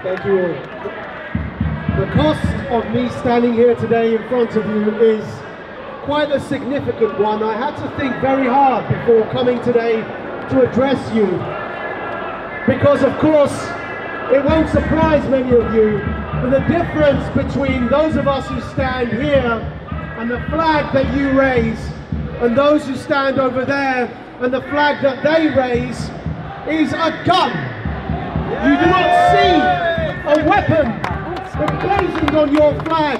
Thank you all. The cost of me standing here today in front of you is quite a significant one. I had to think very hard before coming today to address you, because of course it won't surprise many of you, but the difference between those of us who stand here and the flag that you raise and those who stand over there and the flag that they raise is a gun. You do not see a weapon emblazoned on your flag.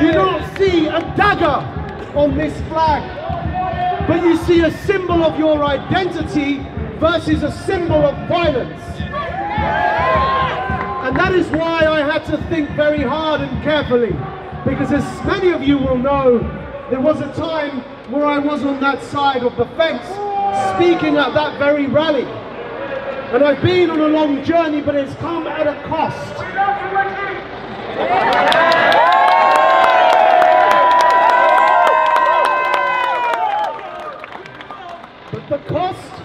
You do not see a dagger on this flag, but you see a symbol of your identity versus a symbol of violence. And that is why I had to think very hard and carefully, because as many of you will know, there was a time where I was on that side of the fence speaking at that very rally. And I've been on a long journey, but it's come at a cost. But the cost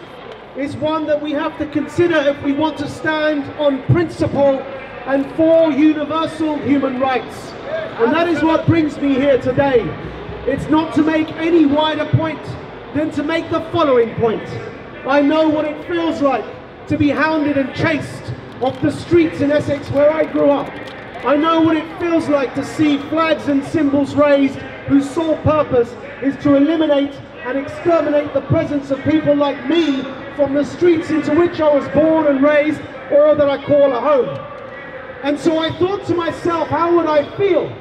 is one that we have to consider if we want to stand on principle and for universal human rights. And that is what brings me here today. It's not to make any wider point than to make the following point. I know what it feels like to be hounded and chased off the streets in Essex where I grew up. I know what it feels like to see flags and symbols raised whose sole purpose is to eliminate and exterminate the presence of people like me from the streets into which I was born and raised, or that I call a home. And so I thought to myself, how would I feel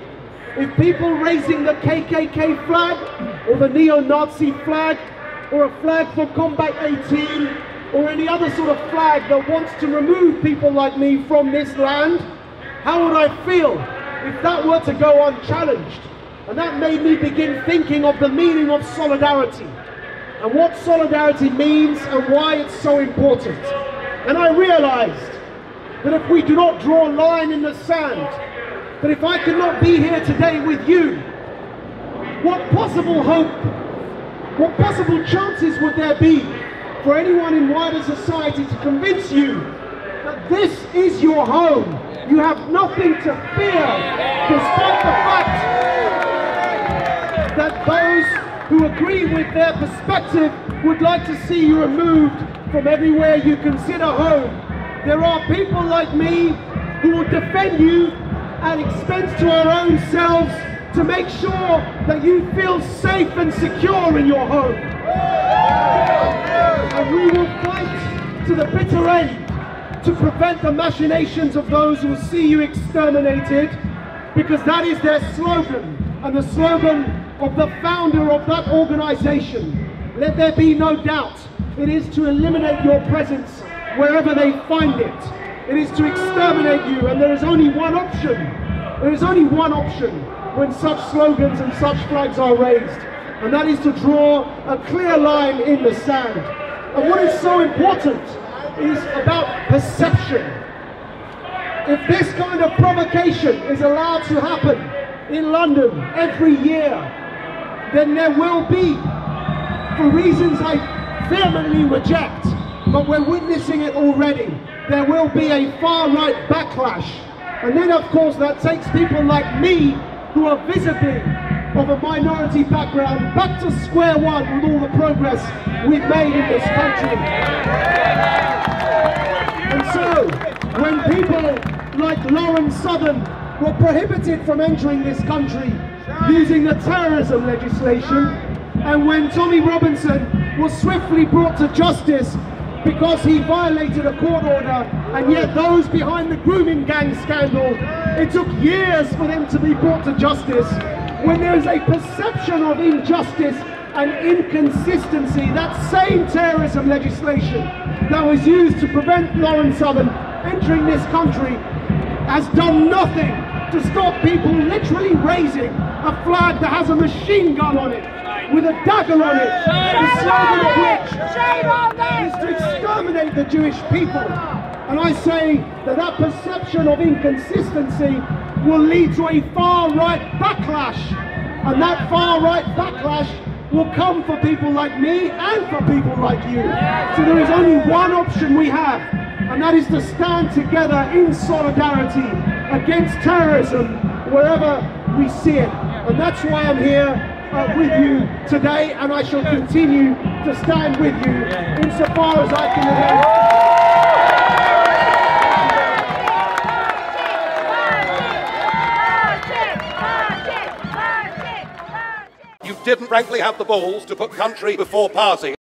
if people raising the KKK flag, or the neo-Nazi flag, or a flag for Combat 18, or any other sort of flag that wants to remove people like me from this land, how would I feel if that were to go unchallenged? And that made me begin thinking of the meaning of solidarity, and what solidarity means and why it's so important. And I realized that if we do not draw a line in the sand, that if I could not be here today with you, what possible hope, what possible chances would there be for anyone in wider society to convince you that this is your home? You have nothing to fear, despite the fact that those who agree with their perspective would like to see you removed from everywhere you consider home. There are people like me who will defend you at expense to our own selves to make sure that you feel safe and secure in your home. And we will fight to the bitter end to prevent the machinations of those who will see you exterminated, because that is their slogan, and the slogan of the founder of that organization. Let there be no doubt, it is to eliminate your presence wherever they find it. It is to exterminate you, and there is only one option. There is only one option when such slogans and such flags are raised, and that is to draw a clear line in the sand. And what is so important is about perception. If this kind of provocation is allowed to happen in London every year, then there will be, for reasons I vehemently reject, but we're witnessing it already, there will be a far-right backlash. And then of course that takes people like me, who are visibly of a minority background, back to square one with all the progress we've made in this country. And so, when people like Lauren Southern were prohibited from entering this country using the terrorism legislation, and when Tommy Robinson was swiftly brought to justice because he violated a court order, and yet those behind the grooming gang scandal, it took years for them to be brought to justice. When there is a perception of injustice and inconsistency, that same terrorism legislation that was used to prevent Lauren Southern entering this country has done nothing to stop people literally raising a flag that has a machine gun on it, with a dagger on it, the slogan of which is to exterminate the Jewish people. And I say that that perception of inconsistency will lead to a far-right backlash, and that far-right backlash will come for people like me and for people like you. So there is only one option we have, and that is to stand together in solidarity against terrorism wherever we see it. And that's why I'm here with you today, and I shall continue to stand with you insofar as I can You didn't frankly have the balls to put country before party.